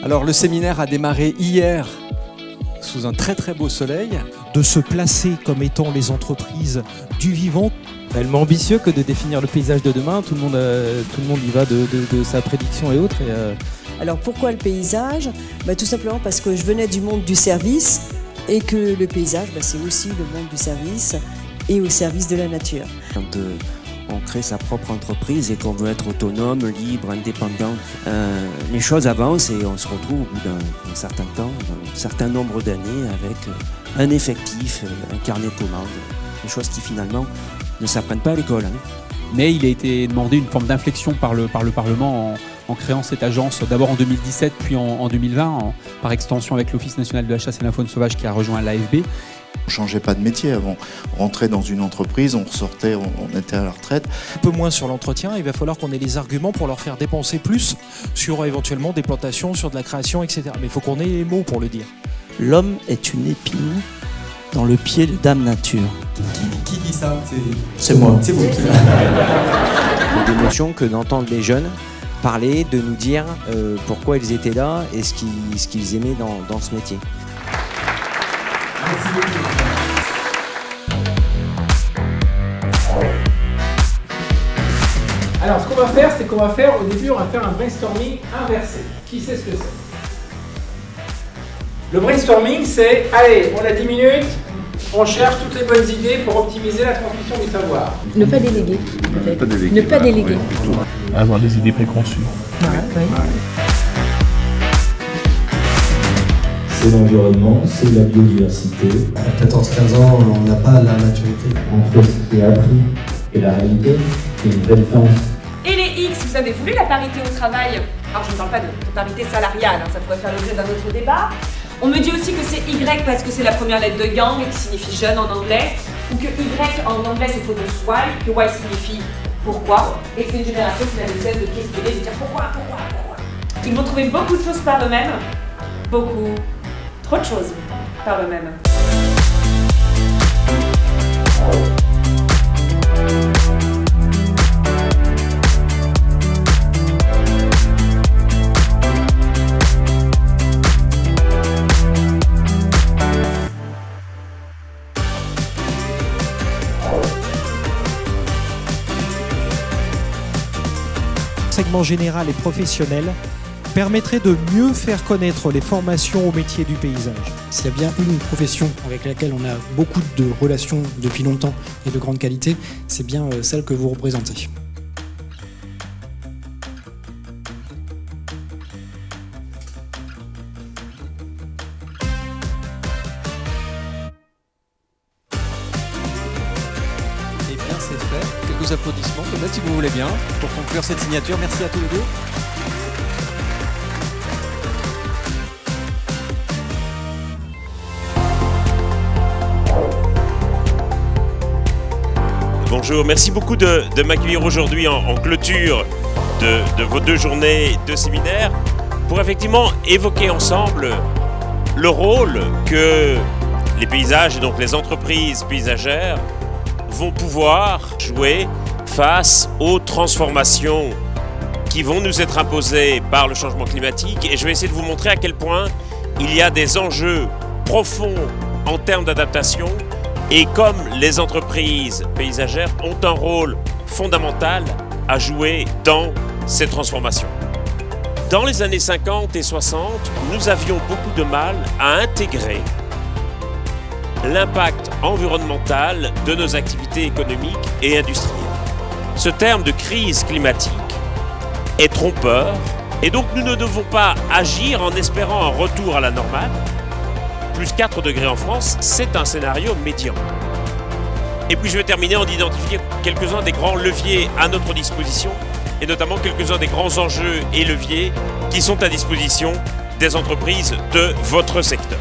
Alors le séminaire a démarré hier sous un très beau soleil. De se placer comme étant les entreprises du vivant. Tellement ambitieux que de définir le paysage de demain, tout le monde y va de sa prédiction et autres. Alors pourquoi le paysage? Tout simplement parce que je venais du monde du service et que le paysage, c'est aussi le monde du service et au service de la nature. Quand on crée sa propre entreprise et qu'on veut être autonome, libre, indépendant, les choses avancent et on se retrouve au bout d'un certain temps, d'un certain nombre d'années avec un effectif, un carnet de commandes, des choses qui finalement ne s'apprennent pas à l'école. Mais il a été demandé une forme d'inflexion par le Parlement en créant cette agence, d'abord en 2017 puis en 2020, par extension avec l'Office national de la chasse et de la faune sauvage qui a rejoint l'AFB. On ne changeait pas de métier avant. On rentrait dans une entreprise, on ressortait, on était à la retraite. Un peu moins sur l'entretien, il va falloir qu'on ait les arguments pour leur faire dépenser plus sur éventuellement des plantations, sur de la création, etc. Mais il faut qu'on ait les mots pour le dire. L'homme est une épine dans le pied de Dame Nature. Qui dit ça? C'est moi. C'est vous. D'émotion que d'entendre les jeunes parler, de nous dire pourquoi ils étaient là et ce qu'ils aimaient dans ce métier. Merci beaucoup. Alors ce qu'on va faire, c'est au début, on va faire un brainstorming inversé. Qui sait ce que c'est? Le brainstorming, c'est, allez, on a 10 minutes, on cherche toutes les bonnes idées pour optimiser la transmission du savoir. Ne pas déléguer. Ne pas déléguer. Avoir des idées préconçues. C'est l'environnement, c'est la biodiversité. À 14-15 ans, on n'a pas la maturité. Entre ce qui est appris et la réalité, c'est une belle différence. Et les X, vous avez voulu la parité au travail? Alors je ne parle pas de parité salariale, ça pourrait faire l'objet d'un autre débat. On me dit aussi que c'est Y parce que c'est la première lettre de Yang et qui signifie jeune en anglais, ou que Y en anglais c'est faux de why, que Y signifie pourquoi, et que c'est une génération qui n'a de cesse de questionner, de dire pourquoi. Ils vont trouver beaucoup de choses par eux-mêmes, trop de choses par eux-mêmes. Segment général et professionnel permettrait de mieux faire connaître les formations au métier du paysage. S'il y a bien une profession avec laquelle on a beaucoup de relations depuis longtemps et de grande qualité, c'est bien celle que vous représentez. Eh bien c'est fait. Quelques applaudissements peut-être si vous voulez bien pour conclure cette signature. Merci à tous les deux. Bonjour, merci beaucoup de m'accueillir aujourd'hui en clôture de vos 2 journées de séminaire pour effectivement évoquer ensemble le rôle que les paysages et donc les entreprises paysagères vont pouvoir jouer face aux transformations qui vont nous être imposées par le changement climatique, et je vais essayer de vous montrer à quel point il y a des enjeux profonds en termes d'adaptation et comme les entreprises paysagères ont un rôle fondamental à jouer dans ces transformations. Dans les années 50 et 60, nous avions beaucoup de mal à intégrer l'impact environnemental de nos activités économiques et industrielles. Ce terme de crise climatique est trompeur et donc nous ne devons pas agir en espérant un retour à la normale. Plus 4 degrés en France, c'est un scénario médian. Et puis je vais terminer en identifiant quelques-uns des grands leviers à notre disposition et notamment quelques-uns des grands enjeux et leviers qui sont à disposition des entreprises de votre secteur.